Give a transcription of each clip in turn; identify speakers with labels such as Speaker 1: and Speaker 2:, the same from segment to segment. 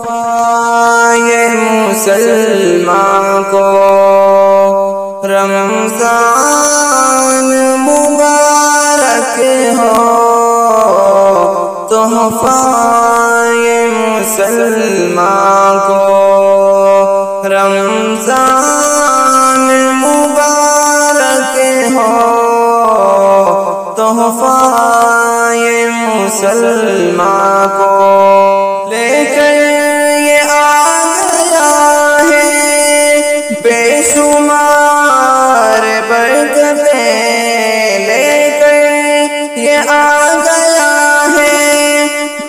Speaker 1: یہ مسلمان کو رمضان مبارک ہو، تحفہ یہ مسلمان کو رمضان مبارک ہو، تحفہ یہ مسلمان کو لے کر یہ آ گیا ہے بے شمار برکتیں، لے کر یہ آ گیا ہے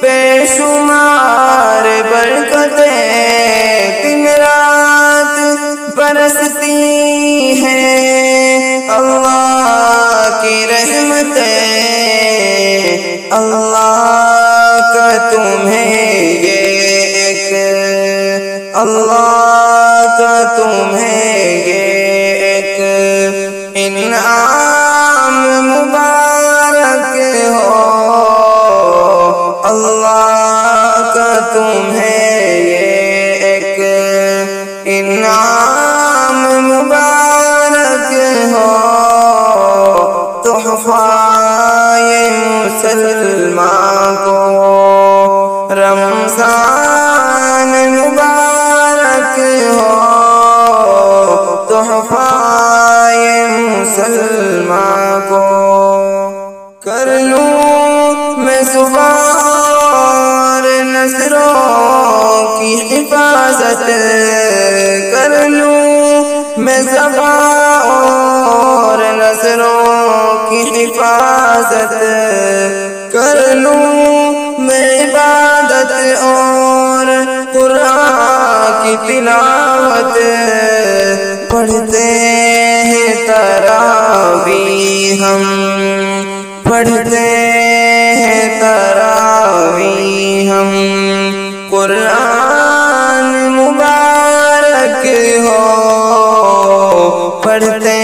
Speaker 1: بے شمار برکتیں، دن رات برستی ہیں اللہ کی رحمتیں، اللہ کا تمہیں یہ ایک، اللہ کا تمہیں یہ ایک انعام مبارک ہو، اللہ کا تمہیں یہ ایک انعام مبارک ہو، تحفہ یہ مسلمان کو رمضان مبارک ہو، تحفہ یہ مسلمان کو کر لوں میں صبح اور نظروں کی حفاظت، کر لوں میں صبح اور نظروں کی حفاظت، کر لوں میں عبادت اور قرآن کی تلاوت، پڑھتے ہیں تراویح ہم، پڑھتے ہیں تراویح ہم، قرآن مبارک ہو، پڑھتے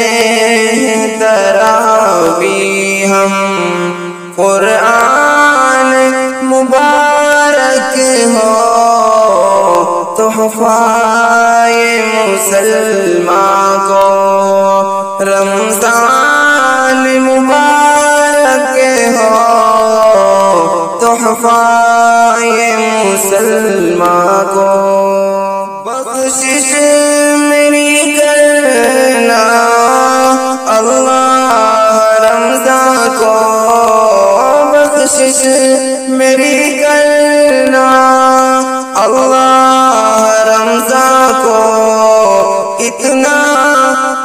Speaker 1: ہیں تراویح ہم، قرآن مبارک ہو، تحفہ یہ مسلمان کو رمضان مبارک ہو، تحفہ یہ مسلمان کو بخشش میری کرنا اللہ رمضان کو، بخشش میری کرنا اللہ رمضان کو، اتنا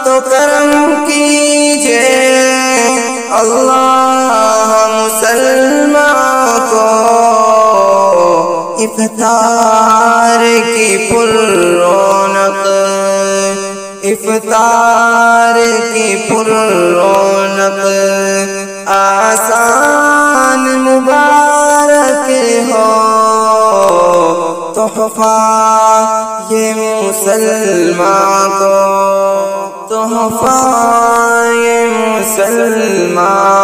Speaker 1: تو کرم کیجئے اللہ مسلمان کو، افطار کی پر رونق، افطار کی پر رونق آسان مبارک ہو، تحفہ یہ مسلمان کو، تحفہ یہ مسلمان